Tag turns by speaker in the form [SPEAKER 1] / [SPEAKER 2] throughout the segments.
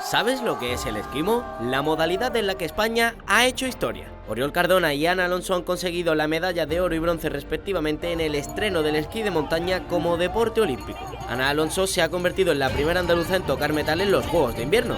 [SPEAKER 1] ¿Sabes lo que es el esquimo? La modalidad en la que España ha hecho historia. Oriol Cardona y Ana Alonso han conseguido la medalla de oro y bronce respectivamente en el estreno del esquí de montaña como deporte olímpico. Ana Alonso se ha convertido en la primera andaluza en tocar metal en los Juegos de Invierno.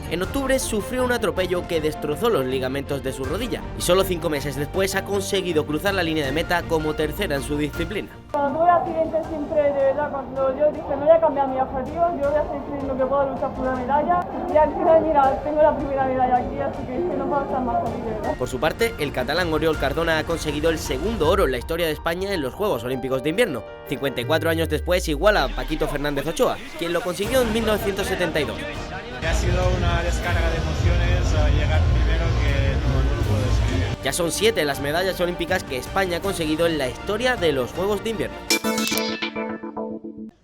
[SPEAKER 1] En octubre sufrió un atropello que destrozó los ligamentos de su rodilla y solo 5 meses después ha conseguido cruzar la línea de meta como tercera en su disciplina.
[SPEAKER 2] Cuando tuve el accidente siempre, de verdad, cuando yo dije no voy a cambiar mi objetivo, yo voy a seguir lo que puedo luchar por la medalla y al final mira, tengo la primera medalla aquí, así que no puedo estar más feliz, de verdad.
[SPEAKER 1] Por su parte, el catalán Oriol Cardona ha conseguido el segundo oro en la historia de España en los Juegos Olímpicos de Invierno. 54 años después iguala a Paquito Fernández Ochoa, quien lo consiguió en 1972.
[SPEAKER 3] Ha sido una descarga de emociones a llegar primero que no lo puedo describir.
[SPEAKER 1] Ya son 7 las medallas olímpicas que España ha conseguido en la historia de los Juegos de Invierno.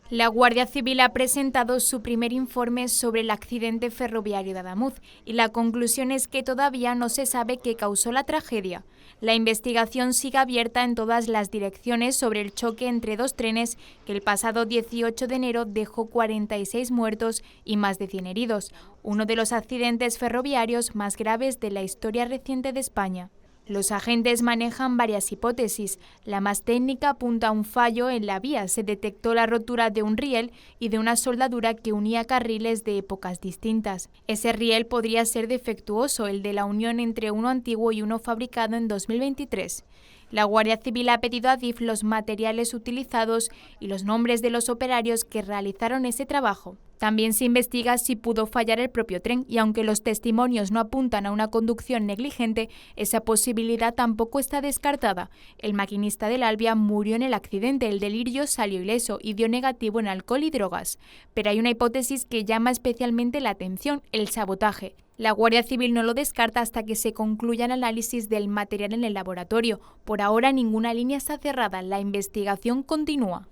[SPEAKER 4] La Guardia Civil ha presentado su primer informe sobre el accidente ferroviario de Adamuz y la conclusión es que todavía no se sabe qué causó la tragedia. La investigación sigue abierta en todas las direcciones sobre el choque entre dos trenes que el pasado 18 de enero dejó 46 muertos y más de 100 heridos, uno de los accidentes ferroviarios más graves de la historia reciente de España. Los agentes manejan varias hipótesis. La más técnica apunta a un fallo en la vía. Se detectó la rotura de un riel y de una soldadura que unía carriles de épocas distintas. Ese riel podría ser defectuoso, el de la unión entre uno antiguo y uno fabricado en 2023. La Guardia Civil ha pedido a DIF los materiales utilizados y los nombres de los operarios que realizaron ese trabajo. También se investiga si pudo fallar el propio tren y aunque los testimonios no apuntan a una conducción negligente, esa posibilidad tampoco está descartada. El maquinista del Alvia murió en el accidente, el delirio salió ileso y dio negativo en alcohol y drogas. Pero hay una hipótesis que llama especialmente la atención, el sabotaje. La Guardia Civil no lo descarta hasta que se concluya el análisis del material en el laboratorio. Por ahora ninguna línea está cerrada, la investigación continúa.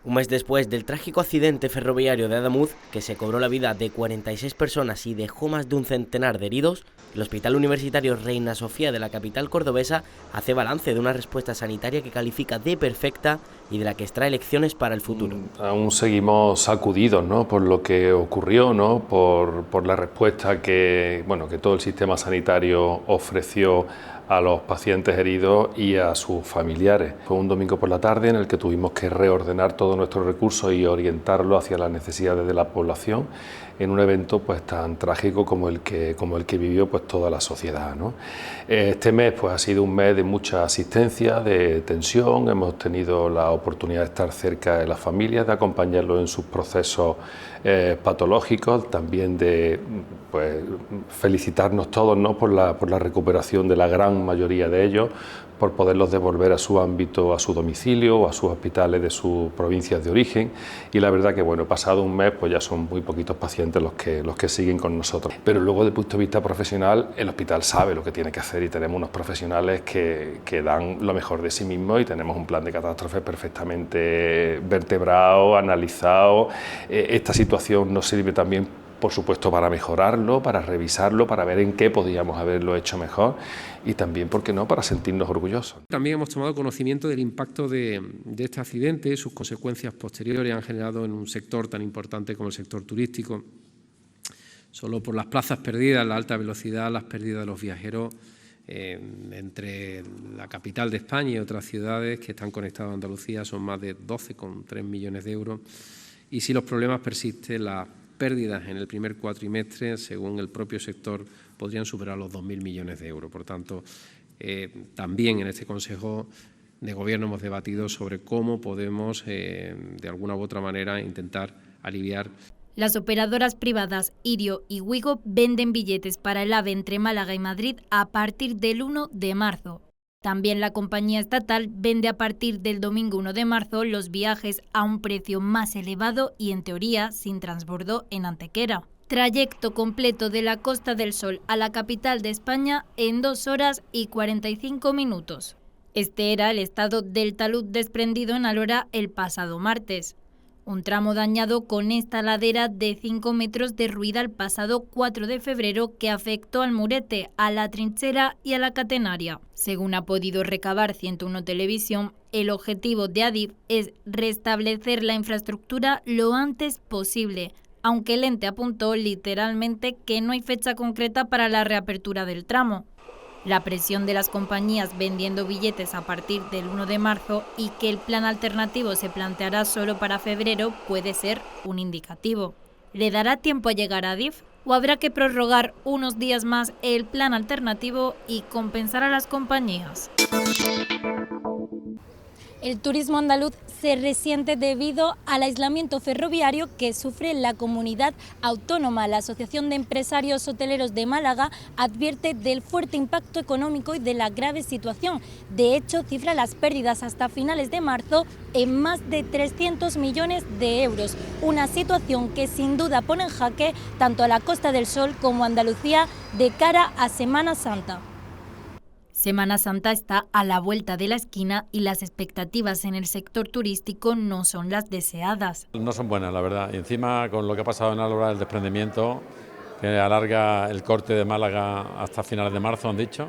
[SPEAKER 1] Un mes después del trágico accidente ferroviario de Adamuz, que se cobró la vida de 46 personas y dejó más de un centenar de heridos, el Hospital Universitario Reina Sofía de la capital cordobesa hace balance de una respuesta sanitaria que califica de perfecta y de la que extrae lecciones para el futuro.
[SPEAKER 5] Aún seguimos sacudidos, ¿no?, por lo que ocurrió, ¿no?, por la respuesta que todo el sistema sanitario ofreció a los pacientes heridos y a sus familiares. Fue un domingo por la tarde en el que tuvimos que reordenar todos nuestros recursos y orientarlo hacia las necesidades de la población en un evento pues tan trágico como el que vivió pues toda la sociedad, ¿no? Este mes pues ha sido un mes de mucha asistencia, de tensión. Hemos tenido la oportunidad de estar cerca de las familias, de acompañarlos en sus procesos patológicos, también de pues felicitarnos todos, ¿no?, por la recuperación de la gran mayoría de ellos, por poderlos devolver a su ámbito, a su domicilio o a sus hospitales de sus provincias de origen. Y la verdad que pasado un mes pues ya son muy poquitos pacientes los que siguen con nosotros. Pero luego desde el punto de vista profesional, el hospital sabe lo que tiene que hacer y tenemos unos profesionales que dan lo mejor de sí mismos y tenemos un plan de catástrofe perfectamente vertebrado, analizado. Esta situación nos sirve también, por supuesto, para mejorarlo, para revisarlo, para ver en qué podíamos haberlo hecho mejor y también, ¿por qué no?, para sentirnos orgullosos.
[SPEAKER 6] También hemos tomado conocimiento del impacto de este accidente, sus consecuencias posteriores han generado en un sector tan importante como el sector turístico. Solo por las plazas perdidas, la alta velocidad, las pérdidas de los viajeros entre la capital de España y otras ciudades que están conectadas a Andalucía son más de 12,3 millones de euros. Y si los problemas persisten, las pérdidas en el primer cuatrimestre, según el propio sector, podrían superar los 2.000 millones de euros. Por tanto, también en este Consejo de Gobierno hemos debatido sobre cómo podemos, de alguna u otra manera, intentar aliviar.
[SPEAKER 7] Las operadoras privadas Irio y Wigo venden billetes para el AVE entre Málaga y Madrid a partir del 1 de marzo. También la compañía estatal vende a partir del domingo 1 de marzo los viajes a un precio más elevado y, en teoría, sin transbordo en Antequera. Trayecto completo de la Costa del Sol a la capital de España en 2 horas y 45 minutos. Este era el estado del talud desprendido en Alhora el pasado martes. Un tramo dañado con esta ladera de 5 metros derruida el pasado 4 de febrero que afectó al murete, a la trinchera y a la catenaria. Según ha podido recabar 101 Televisión, el objetivo de Adif es restablecer la infraestructura lo antes posible, aunque el ente apuntó literalmente que no hay fecha concreta para la reapertura del tramo. La presión de las compañías vendiendo billetes a partir del 1 de marzo y que el plan alternativo se planteará solo para febrero puede ser un indicativo. ¿Le dará tiempo a llegar a Adif o habrá que prorrogar unos días más el plan alternativo y compensar a las compañías?
[SPEAKER 8] El turismo andaluz se resiente debido al aislamiento ferroviario que sufre la comunidad autónoma. La Asociación de Empresarios Hoteleros de Málaga advierte del fuerte impacto económico y de la grave situación. De hecho, cifra las pérdidas hasta finales de marzo en más de 300 millones de euros. Una situación que sin duda pone en jaque tanto a la Costa del Sol como a Andalucía de cara a Semana Santa.
[SPEAKER 7] Semana Santa está a la vuelta de la esquina y las expectativas en el sector turístico no son las deseadas.
[SPEAKER 9] No son buenas, la verdad. Y encima, con lo que ha pasado en Álora, el desprendimiento, que alarga el corte de Málaga hasta finales de marzo, han dicho,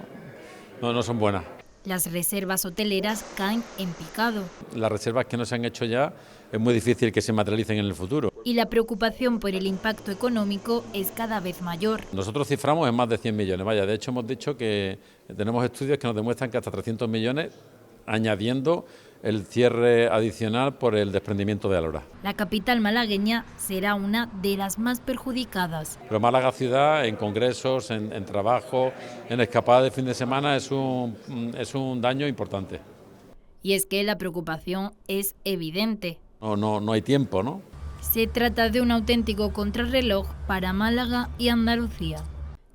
[SPEAKER 9] no son buenas.
[SPEAKER 7] Las reservas hoteleras caen en picado.
[SPEAKER 9] Las reservas que no se han hecho ya es muy difícil que se materialicen en el futuro.
[SPEAKER 7] Y la preocupación por el impacto económico es cada vez mayor.
[SPEAKER 9] Nosotros ciframos en más de 100 millones. Vaya, de hecho hemos dicho que tenemos estudios que nos demuestran que hasta 300 millones, añadiendo el cierre adicional por el desprendimiento de Álora.
[SPEAKER 7] La capital malagueña será una de las más perjudicadas.
[SPEAKER 9] Pero Málaga ciudad, en congresos, en trabajo, en escapadas de fin de semana, es un daño importante.
[SPEAKER 7] Y es que la preocupación es evidente.
[SPEAKER 9] No hay tiempo, ¿no?
[SPEAKER 7] Se trata de un auténtico contrarreloj para Málaga y Andalucía.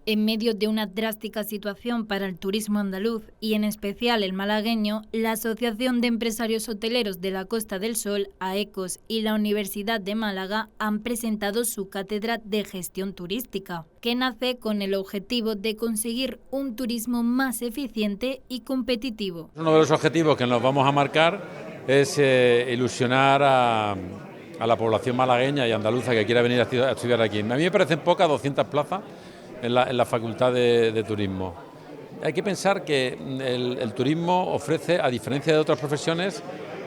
[SPEAKER 7] En medio de una drástica situación para el turismo andaluz y en especial el malagueño, la Asociación de Empresarios Hoteleros de la Costa del Sol, AECOS, y la Universidad de Málaga han presentado su cátedra de gestión turística, que nace con el objetivo de conseguir un turismo más eficiente y competitivo.
[SPEAKER 9] Uno de los objetivos que nos vamos a marcar es ilusionar a la población malagueña y andaluza que quiera venir a estudiar aquí. A mí me parecen pocas, 200 plazas en la Facultad de Turismo. Hay que pensar que el turismo ofrece, a diferencia de otras profesiones,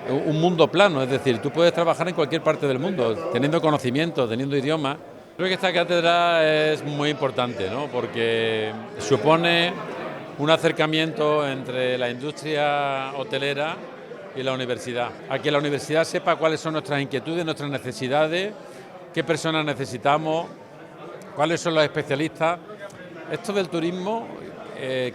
[SPEAKER 9] un mundo plano, es decir, tú puedes trabajar en cualquier parte del mundo, teniendo conocimiento, teniendo idioma. Creo que esta cátedra es muy importante, ¿no? Porque supone un acercamiento entre la industria hotelera y la universidad. A que la universidad sepa cuáles son nuestras inquietudes, nuestras necesidades, qué personas necesitamos, cuáles son los especialistas. Esto del turismo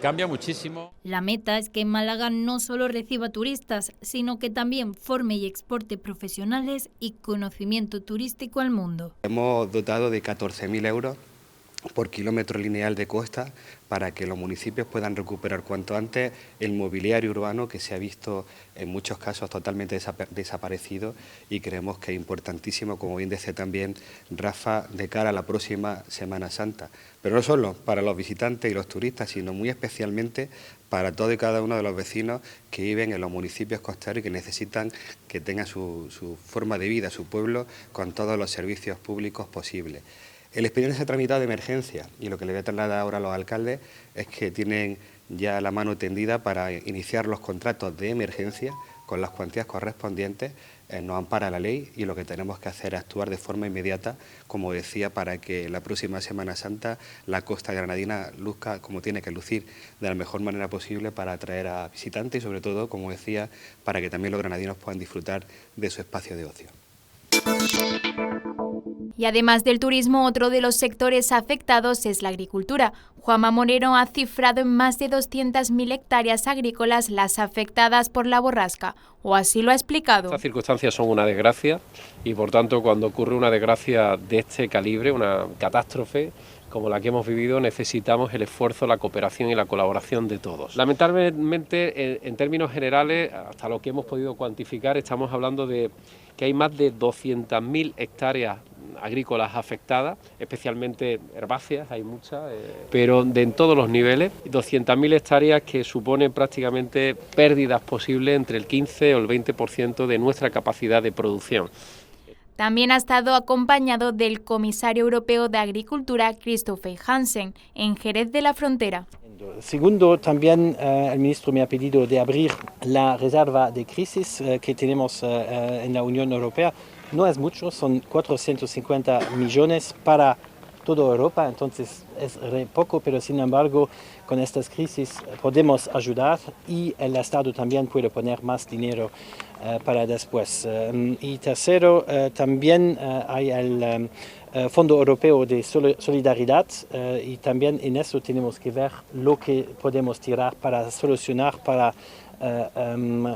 [SPEAKER 9] cambia muchísimo.
[SPEAKER 7] La meta es que Málaga no solo reciba turistas, sino que también forme y exporte profesionales y conocimiento turístico al mundo.
[SPEAKER 10] Hemos dotado de 14.000 euros por kilómetro lineal de costa para que los municipios puedan recuperar cuanto antes el mobiliario urbano que se ha visto en muchos casos totalmente desaparecido, y creemos que es importantísimo, como bien dice también Rafa, de cara a la próxima Semana Santa. Pero no solo para los visitantes y los turistas, sino muy especialmente para todo y cada uno de los vecinos que viven en los municipios costeros y que necesitan que tengan su forma de vida, su pueblo, con todos los servicios públicos posibles. El expediente se ha tramitado de emergencia y lo que le voy a trasladar ahora a los alcaldes es que tienen ya la mano tendida para iniciar los contratos de emergencia con las cuantías correspondientes. Nos ampara la ley y lo que tenemos que hacer es actuar de forma inmediata, como decía, para que la próxima Semana Santa la costa granadina luzca como tiene que lucir, de la mejor manera posible, para atraer a visitantes y sobre todo, como decía, para que también los granadinos puedan disfrutar de su espacio de ocio.
[SPEAKER 4] Y además del turismo, otro de los sectores afectados es la agricultura. Juanma Moreno ha cifrado en más de 200.000 hectáreas agrícolas las afectadas por la borrasca, o así lo ha explicado.
[SPEAKER 11] Estas circunstancias son una desgracia y, por tanto, cuando ocurre una desgracia de este calibre, una catástrofe como la que hemos vivido, necesitamos el esfuerzo, la cooperación y la colaboración de todos. Lamentablemente, en términos generales, hasta lo que hemos podido cuantificar, estamos hablando de que hay más de 200.000 hectáreas agrícolas afectadas, especialmente herbáceas, hay muchas, pero en todos los niveles, 200.000 hectáreas que suponen prácticamente pérdidas posibles entre el 15 o el 20% de nuestra capacidad de producción.
[SPEAKER 4] También ha estado acompañado del comisario europeo de Agricultura, Christopher Hansen, en Jerez de la Frontera.
[SPEAKER 12] Segundo, también el ministro me ha pedido de abrir la reserva de crisis que tenemos en la Unión Europea. No es mucho, son 450 millones para toda Europa, entonces es poco, pero sin embargo con estas crisis podemos ayudar y el Estado también puede poner más dinero para después. Y tercero, también hay el Fondo Europeo de Solidaridad y también en eso tenemos que ver lo que podemos tirar para solucionar, para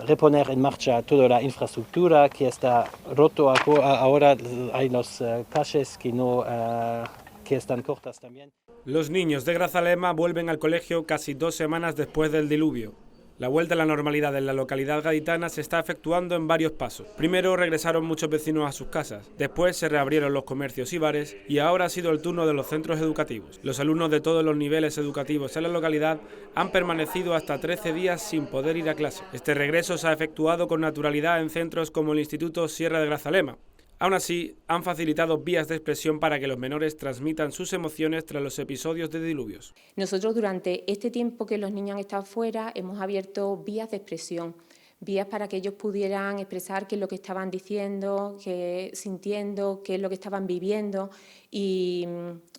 [SPEAKER 12] reponer en marcha toda la infraestructura que está roto. Ahora hay los calles que están cortas también.
[SPEAKER 13] Los niños de Grazalema vuelven al colegio casi 2 semanas después del diluvio. La vuelta a la normalidad en la localidad gaditana se está efectuando en varios pasos. Primero regresaron muchos vecinos a sus casas, después se reabrieron los comercios y bares y ahora ha sido el turno de los centros educativos. Los alumnos de todos los niveles educativos en la localidad han permanecido hasta 13 días sin poder ir a clase. Este regreso se ha efectuado con naturalidad en centros como el Instituto Sierra de Grazalema. Aún así, han facilitado vías de expresión para que los menores transmitan sus emociones tras los episodios de diluvios.
[SPEAKER 14] Nosotros durante este tiempo que los niños han estado fuera hemos abierto vías de expresión, vías para que ellos pudieran expresar qué es lo que estaban diciendo, qué sintiendo, qué es lo que estaban viviendo y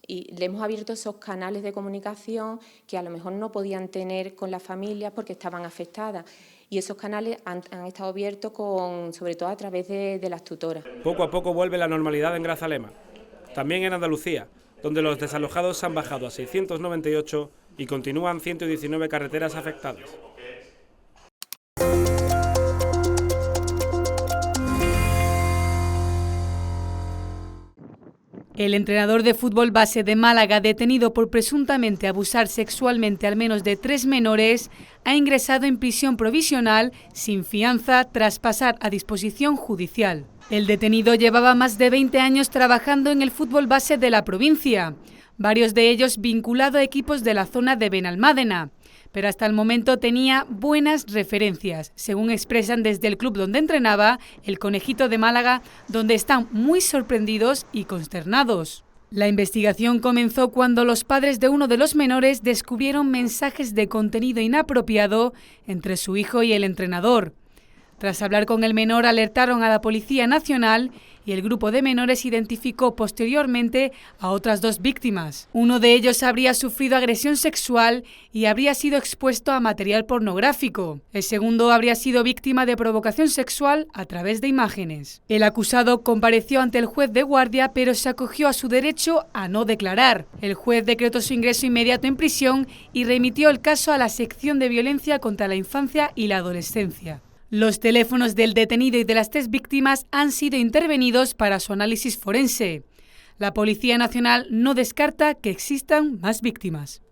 [SPEAKER 14] le hemos abierto esos canales de comunicación que a lo mejor no podían tener con las familias porque estaban afectadas. Y esos canales han estado abiertos sobre todo a través de las tutoras.
[SPEAKER 13] Poco a poco vuelve la normalidad en Grazalema, también en Andalucía, donde los desalojados han bajado a 698 y continúan 119 carreteras afectadas.
[SPEAKER 15] El entrenador de fútbol base de Málaga, detenido por presuntamente abusar sexualmente al menos de 3 menores, ha ingresado en prisión provisional sin fianza tras pasar a disposición judicial. El detenido llevaba más de 20 años trabajando en el fútbol base de la provincia, varios de ellos vinculados a equipos de la zona de Benalmádena, pero hasta el momento tenía buenas referencias, según expresan desde el club donde entrenaba, el Conejito de Málaga, donde están muy sorprendidos y consternados. La investigación comenzó cuando los padres de uno de los menores descubrieron mensajes de contenido inapropiado entre su hijo y el entrenador. Tras hablar con el menor, alertaron a la Policía Nacional y el grupo de menores identificó posteriormente a otras 2 víctimas. Uno de ellos habría sufrido agresión sexual y habría sido expuesto a material pornográfico. El segundo habría sido víctima de provocación sexual a través de imágenes. El acusado compareció ante el juez de guardia, pero se acogió a su derecho a no declarar. El juez decretó su ingreso inmediato en prisión y remitió el caso a la sección de violencia contra la infancia y la adolescencia. Los teléfonos del detenido y de las 3 víctimas han sido intervenidos para su análisis forense. La Policía Nacional no descarta que existan más víctimas.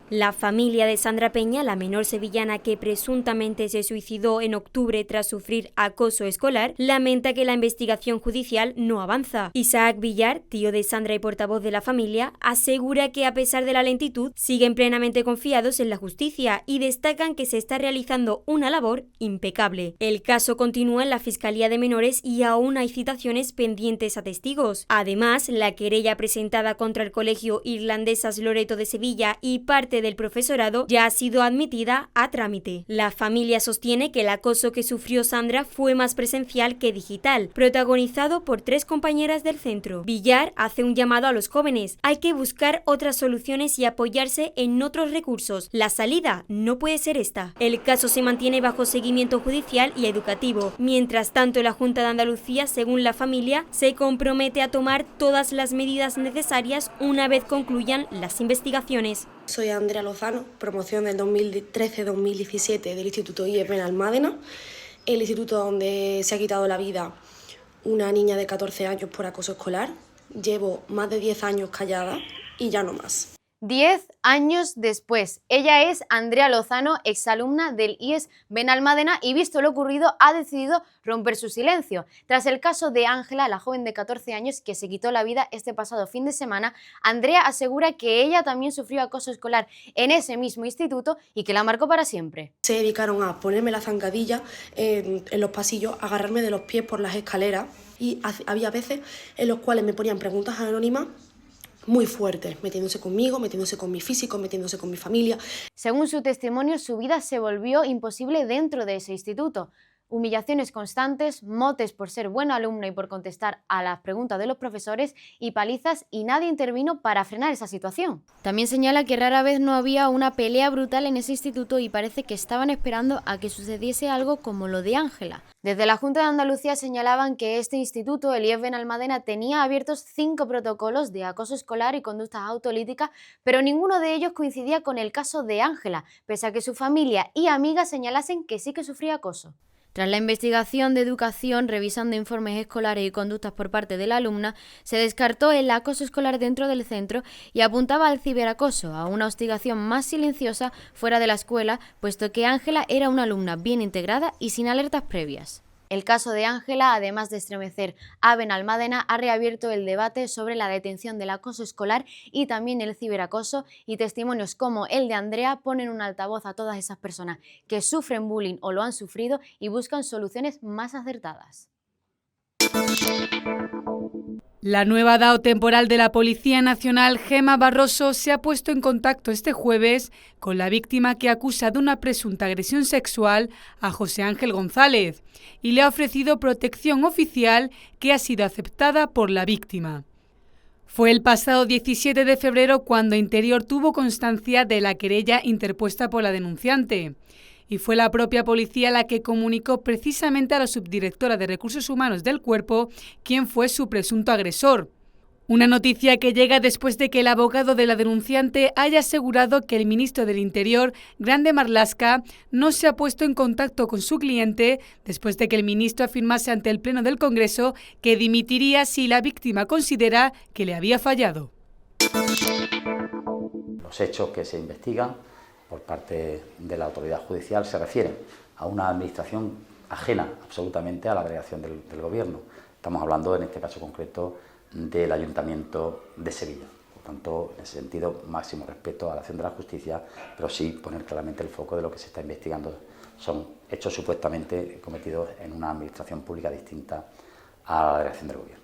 [SPEAKER 16] La familia de Sandra Peña, la menor sevillana que presuntamente se suicidó en octubre tras sufrir acoso escolar, lamenta que la investigación judicial no avanza. Isaac Villar, tío de Sandra y portavoz de la familia, asegura que a pesar de la lentitud, siguen plenamente confiados en la justicia y destacan que se está realizando una labor impecable. El caso continúa en la Fiscalía de Menores y aún hay citaciones pendientes a testigos. Además, la querella presentada contra el Colegio Irlandesas Loreto de Sevilla y parte del profesorado ya ha sido admitida a trámite. La familia sostiene que el acoso que sufrió Sandra fue más presencial que digital, protagonizado por 3 compañeras del centro. Villar hace un llamado a los jóvenes. Hay que buscar otras soluciones y apoyarse en otros recursos. La salida no puede ser esta. El caso se mantiene bajo seguimiento judicial y educativo. Mientras tanto, la Junta de Andalucía, según la familia, se compromete a tomar todas las medidas necesarias una vez concluyan las investigaciones.
[SPEAKER 17] Soy Andrea Lozano, promoción del 2013-2017 del Instituto IES Benalmádena, el instituto donde se ha quitado la vida una niña de 14 años por acoso escolar. Llevo más de 10 años callada y ya no más.
[SPEAKER 18] 10 años después. Ella es Andrea Lozano, exalumna del IES Benalmádena, y visto lo ocurrido ha decidido romper su silencio. Tras el caso de Ángela, la joven de 14 años que se quitó la vida este pasado fin de semana, Andrea asegura que ella también sufrió acoso escolar en ese mismo instituto y que la marcó para siempre.
[SPEAKER 17] Se dedicaron a ponerme la zancadilla en los pasillos, a agarrarme de los pies por las escaleras, y había veces en los cuales me ponían preguntas anónimas muy fuertes, metiéndose conmigo, metiéndose con mi físico, metiéndose con mi familia.
[SPEAKER 18] Según su testimonio, su vida se volvió imposible dentro de ese instituto. Humillaciones constantes, motes por ser buena alumna y por contestar a las preguntas de los profesores y palizas, y nadie intervino para frenar esa situación. También señala que rara vez no había una pelea brutal en ese instituto y parece que estaban esperando a que sucediese algo como lo de Ángela. Desde la Junta de Andalucía señalaban que este instituto, el IES Benalmádena, tenía abiertos 5 protocolos de acoso escolar y conductas autolíticas, pero ninguno de ellos coincidía con el caso de Ángela, pese a que su familia y amigas señalasen que sí que sufría acoso. Tras la investigación de educación, revisando informes escolares y conductas por parte de la alumna, se descartó el acoso escolar dentro del centro y apuntaba al ciberacoso, a una hostigación más silenciosa fuera de la escuela, puesto que Ángela era una alumna bien integrada y sin alertas previas. El caso de Ángela, además de estremecer a Benalmádena, ha reabierto el debate sobre la detención del acoso escolar y también el ciberacoso, y testimonios como el de Andrea ponen un altavoz a todas esas personas que sufren bullying o lo han sufrido y buscan soluciones más acertadas.
[SPEAKER 15] La nueva DAO temporal de la Policía Nacional, Gemma Barroso, se ha puesto en contacto este jueves con la víctima que acusa de una presunta agresión sexual a José Ángel González y le ha ofrecido protección oficial que ha sido aceptada por la víctima. Fue el pasado 17 de febrero cuando Interior tuvo constancia de la querella interpuesta por la denunciante. Y fue la propia policía la que comunicó precisamente a la subdirectora de Recursos Humanos del Cuerpo quién fue su presunto agresor. Una noticia que llega después de que el abogado de la denunciante haya asegurado que el ministro del Interior, Grande Marlaska, no se ha puesto en contacto con su cliente después de que el ministro afirmase ante el Pleno del Congreso que dimitiría si la víctima considera que le había fallado.
[SPEAKER 19] Los hechos que se investigan por parte de la autoridad judicial se refieren a una administración ajena absolutamente a la delegación del Gobierno. Estamos hablando, en este caso concreto, del Ayuntamiento de Sevilla. Por tanto, en ese sentido, máximo respeto a la acción de la justicia, pero sí poner claramente el foco de lo que se está investigando. Son hechos supuestamente cometidos en una administración pública distinta a la delegación del Gobierno.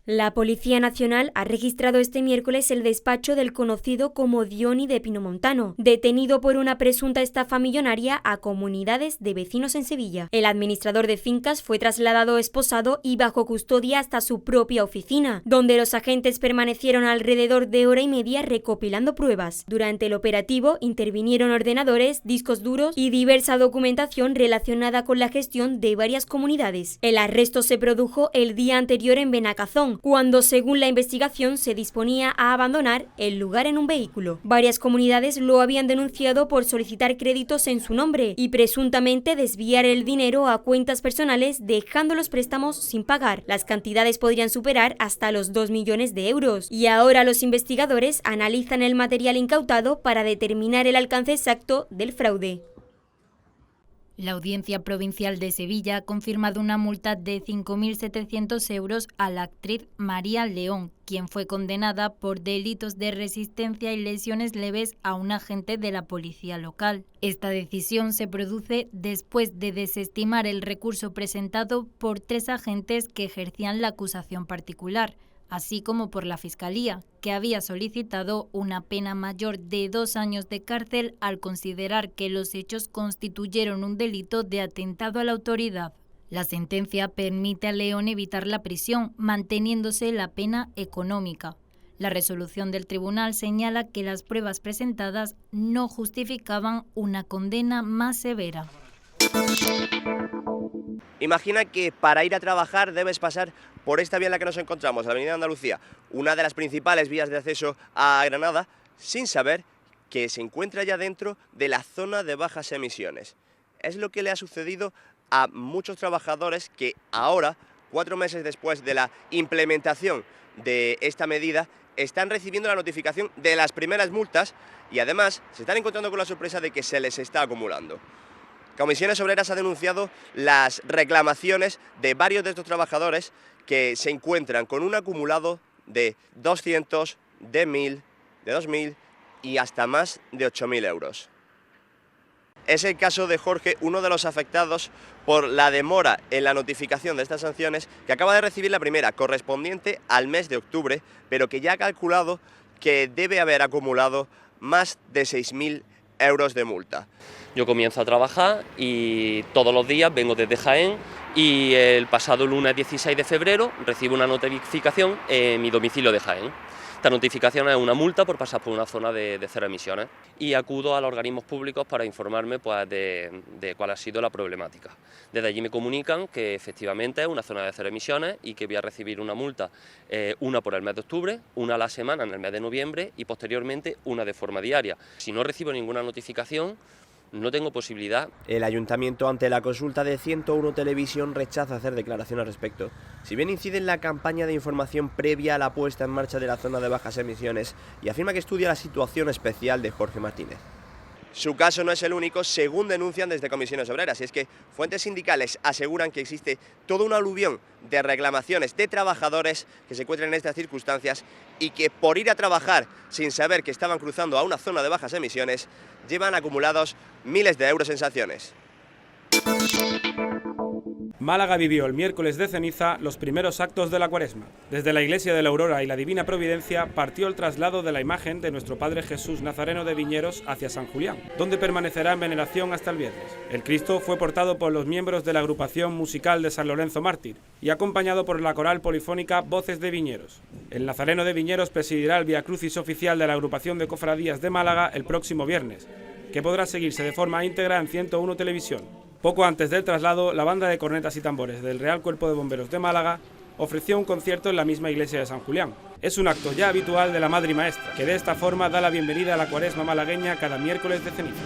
[SPEAKER 16] La Policía Nacional ha registrado este miércoles el despacho del conocido como Diony de Pinomontano, detenido por una presunta estafa millonaria a comunidades de vecinos en Sevilla. El administrador de fincas fue trasladado esposado y bajo custodia hasta su propia oficina, donde los agentes permanecieron alrededor de hora y media recopilando pruebas. Durante el operativo intervinieron ordenadores, discos duros y diversa documentación relacionada con la gestión de varias comunidades. El arresto se produjo el día anterior en Benacazón, cuando, según la investigación, se disponía a abandonar el lugar en un vehículo. Varias comunidades lo habían denunciado por solicitar créditos en su nombre y presuntamente desviar el dinero a cuentas personales, dejando los préstamos sin pagar. Las cantidades podrían superar hasta los 2 millones de euros. Y ahora los investigadores analizan el material incautado para determinar el alcance exacto del fraude.
[SPEAKER 7] La Audiencia Provincial de Sevilla ha confirmado una multa de 5.700 euros a la actriz María León, quien fue condenada por delitos de resistencia y lesiones leves a un agente de la policía local. Esta decisión se produce después de desestimar el recurso presentado por 3 agentes que ejercían la acusación particular, así como por la Fiscalía, que había solicitado una pena mayor de 2 años de cárcel al considerar que los hechos constituyeron un delito de atentado a la autoridad. La sentencia permite a León evitar la prisión, manteniéndose la pena económica. La resolución del tribunal señala que las pruebas presentadas no justificaban una condena más severa.
[SPEAKER 20] Imagina que para ir a trabajar debes pasar por esta vía en la que nos encontramos, la Avenida de Andalucía, una de las principales vías de acceso a Granada, sin saber que se encuentra ya dentro de la zona de bajas emisiones. Es lo que le ha sucedido a muchos trabajadores que ahora, 4 meses después de la implementación de esta medida, están recibiendo la notificación de las primeras multas y además se están encontrando con la sorpresa de que se les está acumulando. Comisiones Obreras ha denunciado las reclamaciones de varios de estos trabajadores que se encuentran con un acumulado de 200, de 1.000, de 2.000 y hasta más de 8.000 euros. Es el caso de Jorge, uno de los afectados por la demora en la notificación de estas sanciones, que acaba de recibir la primera, correspondiente al mes de octubre, pero que ya ha calculado que debe haber acumulado más de 6.000 euros de multa.
[SPEAKER 21] Yo comienzo a trabajar y todos los días vengo desde Jaén y el pasado lunes 16 de febrero recibo una notificación en mi domicilio de Jaén. Esta notificación es una multa por pasar por una zona de cero emisiones y acudo a los organismos públicos para informarme pues, de cuál ha sido la problemática. Desde allí me comunican que efectivamente es una zona de cero emisiones y que voy a recibir una multa, una por el mes de octubre, una a la semana en el mes de noviembre y posteriormente una de forma diaria. Si no recibo ninguna notificación, no tengo posibilidad.
[SPEAKER 20] El ayuntamiento, ante la consulta de 101 Televisión, rechaza hacer declaración al respecto. Si bien incide en la campaña de información previa a la puesta en marcha de la zona de bajas emisiones y afirma que estudia la situación especial de Jorge Martínez. Su caso no es el único, según denuncian desde Comisiones Obreras, y es que fuentes sindicales aseguran que existe toda una aluvión de reclamaciones de trabajadores que se encuentran en estas circunstancias y que por ir a trabajar sin saber que estaban cruzando a una zona de bajas emisiones, llevan acumulados miles de euros en sanciones.
[SPEAKER 13] Málaga vivió el miércoles de ceniza los primeros actos de la Cuaresma. Desde la Iglesia de la Aurora y la Divina Providencia partió el traslado de la imagen de nuestro Padre Jesús Nazareno de Viñeros hacia San Julián, donde permanecerá en veneración hasta el viernes. El Cristo fue portado por los miembros de la agrupación musical de San Lorenzo Mártir y acompañado por la coral polifónica Voces de Viñeros. El Nazareno de Viñeros presidirá el Vía Crucis oficial de la agrupación de cofradías de Málaga el próximo viernes, que podrá seguirse de forma íntegra en 101 Televisión. Poco antes del traslado, la banda de cornetas y tambores del Real Cuerpo de Bomberos de Málaga ofreció un concierto en la misma iglesia de San Julián. Es un acto ya habitual de la Madre y Maestra, que de esta forma da la bienvenida a la Cuaresma malagueña cada miércoles de ceniza.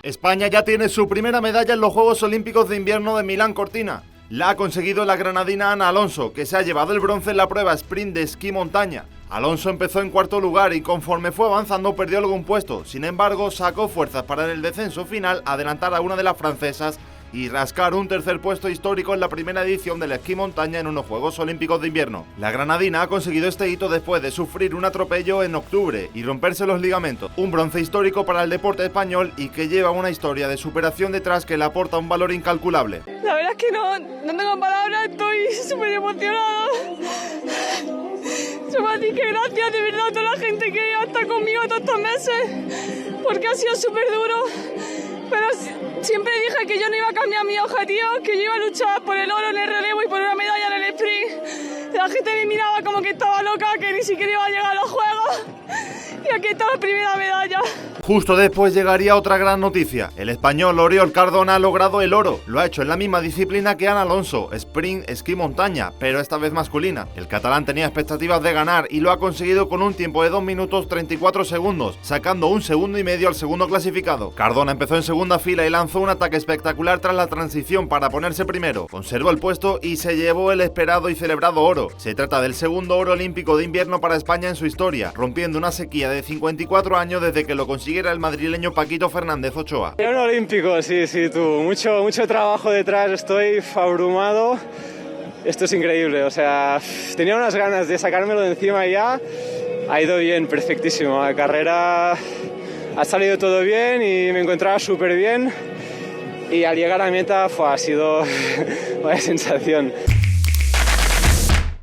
[SPEAKER 22] España ya tiene su primera medalla en los Juegos Olímpicos de Invierno de Milán Cortina. La ha conseguido la granadina Ana Alonso, que se ha llevado el bronce en la prueba sprint de esquí montaña. Alonso empezó en cuarto lugar y conforme fue avanzando perdió algún puesto. Sin embargo, sacó fuerzas para en el descenso final adelantar a una de las francesas y rascar un tercer puesto histórico en la primera edición del esquí montaña en unos Juegos Olímpicos de Invierno. La granadina ha conseguido este hito después de sufrir un atropello en octubre y romperse los ligamentos. Un bronce histórico para el deporte español y que lleva una historia de superación detrás que le aporta un valor incalculable.
[SPEAKER 2] La verdad es que no tengo palabras, estoy súper emocionada. Solo a ti que gracias de verdad a toda la gente que ha estado conmigo todos estos meses, porque ha sido súper duro. Pero siempre dije que yo no iba a cambiar mi objetivo, que yo iba a luchar por el oro en el relevo y por una medalla en el sprint. La gente me miraba como que estaba loca, que ni siquiera iba a llegar a los Juegos. Y aquí está la primera medalla.
[SPEAKER 22] Justo después llegaría otra gran noticia. El español Oriol Cardona ha logrado el oro. Lo ha hecho en la misma disciplina que Ana Alonso, sprint, esquí montaña, pero esta vez masculina. El catalán tenía expectativas de ganar y lo ha conseguido con un tiempo de 2 minutos 34 segundos, sacando 1,5 segundos al segundo clasificado. Cardona empezó en segunda fila y lanzó un ataque espectacular tras la transición para ponerse primero. Conservó el puesto y se llevó el esperado y celebrado oro. Se trata del segundo oro olímpico de invierno para España en su historia, rompiendo una sequía de 54 años desde que lo consiguiera el madrileño Paquito Fernández Ochoa.
[SPEAKER 23] Un olímpico, sí, tú. Mucho trabajo detrás, estoy abrumado. Esto es increíble, o sea, tenía unas ganas de sacármelo de encima y ya. Ha ido bien, perfectísimo. La carrera ha salido todo bien y me encontraba súper bien. Y al llegar a meta ha sido vaya sensación.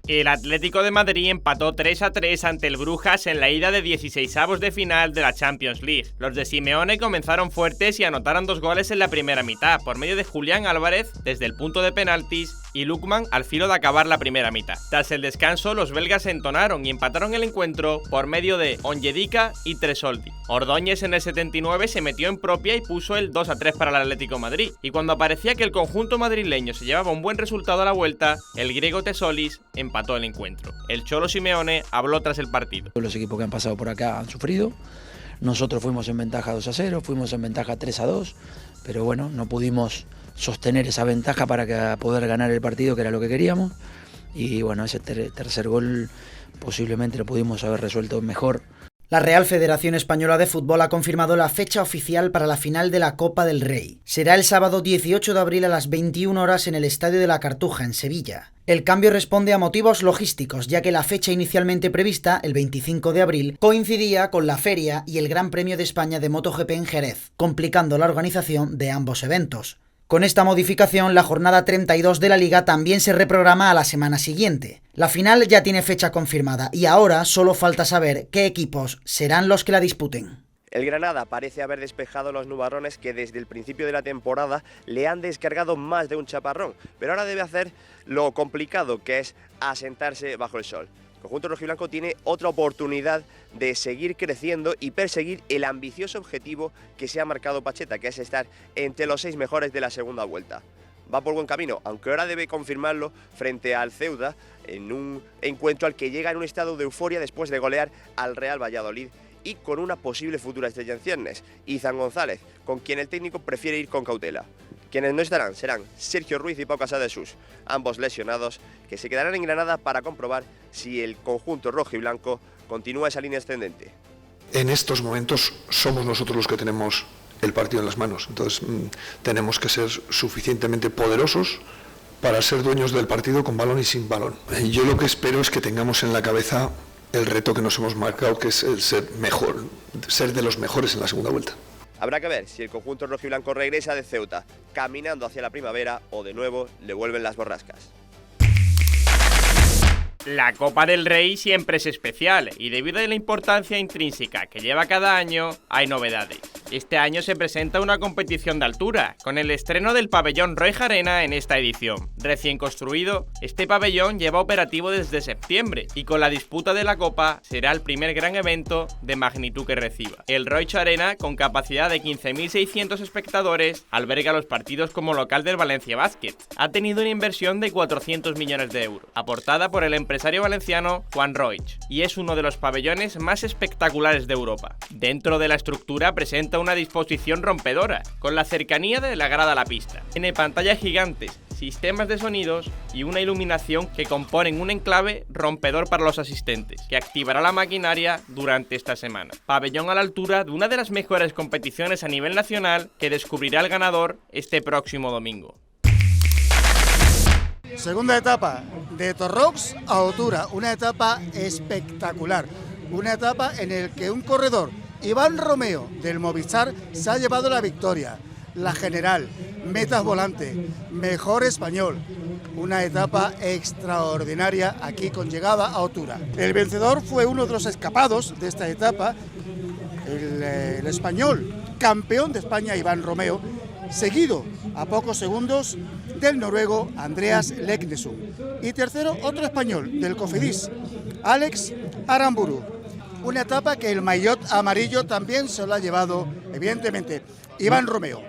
[SPEAKER 24] El Atlético de Madrid empató 3-3 ante el Brujas en la ida de 16avos de final de la Champions League. Los de Simeone comenzaron fuertes y anotaron 2 goles en la primera mitad, por medio de Julián Álvarez desde el punto de penaltis y Lukman al filo de acabar la primera mitad. Tras el descanso, los belgas se entonaron y empataron el encuentro por medio de Onyedika y Tresoldi. Ordóñez en el 79 se metió en propia y puso el 2-3 para el Atlético de Madrid. Y cuando parecía que el conjunto madrileño se llevaba un buen resultado a la vuelta, el griego Tesolis empató el encuentro. El Cholo Simeone habló tras el partido.
[SPEAKER 25] Los equipos que han pasado por acá han sufrido.
[SPEAKER 1] nosotros fuimos en ventaja 2-0, fuimos en ventaja 3-2, pero bueno, no pudimos sostener esa ventaja para poder ganar el partido, que era lo que queríamos, y bueno, ese tercer gol posiblemente lo pudimos haber resuelto mejor.
[SPEAKER 3] La Real Federación Española de Fútbol ha confirmado la fecha oficial para la final de la Copa del Rey. Será el sábado 18 de abril a las 21 horas en el Estadio de la Cartuja, en Sevilla. El cambio responde a motivos logísticos, ya que la fecha inicialmente prevista, el 25 de abril, coincidía con la feria y el Gran Premio de España de MotoGP en Jerez, complicando la organización de ambos eventos. Con esta modificación, la jornada 32 de la Liga también se reprograma a la semana siguiente. La final ya tiene fecha confirmada y ahora solo falta saber qué equipos serán los que la disputen.
[SPEAKER 20] El Granada parece haber despejado los nubarrones que desde el principio de la temporada le han descargado más de un chaparrón, pero ahora debe hacer lo complicado que es asentarse bajo el sol. El conjunto rojiblanco tiene otra oportunidad de seguir creciendo y perseguir el ambicioso objetivo que se ha marcado Pacheta, que es estar entre los 6 mejores de la segunda vuelta. Va por buen camino, aunque ahora debe confirmarlo frente al Ceuta en un encuentro al que llega en un estado de euforia después de golear al Real Valladolid y con una posible futura estrella en ciernes, Izan González, con quien el técnico prefiere ir con cautela. Quienes no estarán serán Sergio Ruiz y Pau Casadesús, ambos lesionados, que se quedarán en Granada para comprobar si el conjunto rojo y blanco continúa esa línea ascendente.
[SPEAKER 5] En estos momentos somos nosotros los que tenemos el partido en las manos, entonces tenemos que ser suficientemente poderosos para ser dueños del partido con balón y sin balón. Yo lo que espero es que tengamos en la cabeza el reto que nos hemos marcado, que es el ser mejor, ser de los mejores en la segunda vuelta.
[SPEAKER 20] Habrá que ver si el conjunto rojiblanco regresa de Ceuta, caminando hacia la primavera, o de nuevo le vuelven las borrascas.
[SPEAKER 24] La Copa del Rey siempre es especial y debido a la importancia intrínseca que lleva cada año, hay novedades. Este año se presenta una competición de altura, con el estreno del pabellón Roig Arena en esta edición. Recién construido, este pabellón lleva operativo desde septiembre y con la disputa de la Copa será el primer gran evento de magnitud que reciba. El Roig Arena, con capacidad de 15.600 espectadores, alberga los partidos como local del Valencia Basket. Ha tenido una inversión de 400 millones de euros, aportada por el empresario valenciano Juan Roig, y es uno de los pabellones más espectaculares de Europa. Dentro de la estructura presenta una disposición rompedora, con la cercanía de la grada a la pista. Tiene pantallas gigantes, sistemas de sonidos y una iluminación que componen un enclave rompedor para los asistentes, que activará la maquinaria durante esta semana. Pabellón a la altura de una de las mejores competiciones a nivel nacional que descubrirá el ganador este próximo domingo.
[SPEAKER 6] Segunda etapa, de Torrox a Otura, una etapa espectacular, una etapa en la que un corredor, Iván Romeo, del Movistar, se ha llevado la victoria. La general, metas volante, mejor español, una etapa extraordinaria aquí con llegada a Otura. El vencedor fue uno de los escapados de esta etapa, el español, campeón de España, Iván Romeo, seguido a pocos segundos del noruego Andreas Leknesund. Y tercero, otro español del Cofidis, Alex Aramburu. Una etapa que el maillot amarillo también se lo ha llevado, evidentemente, Iván Romeo.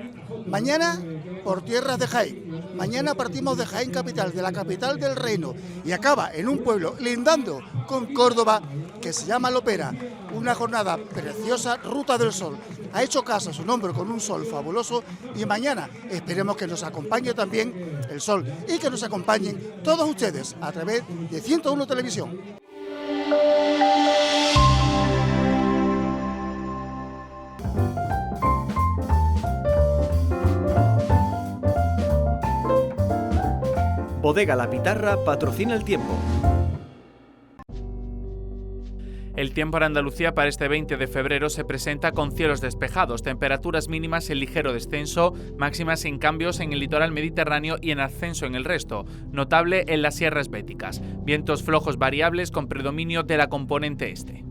[SPEAKER 6] Mañana por tierras de Jaén. Mañana partimos de Jaén capital, de la capital del reino, y acaba en un pueblo lindando con Córdoba que se llama Lopera. Una jornada preciosa, Ruta del Sol. Ha hecho casa a su nombre con un sol fabuloso y mañana esperemos que nos acompañe también el sol y que nos acompañen todos ustedes a través de 101 Televisión.
[SPEAKER 25] Bodega La Pitarra patrocina el tiempo.
[SPEAKER 26] El tiempo en Andalucía para este 20 de febrero se presenta con cielos despejados, temperaturas mínimas en ligero descenso, máximas sin cambios en el litoral mediterráneo y en ascenso en el resto, notable en las sierras béticas. Vientos flojos variables con predominio de la componente este.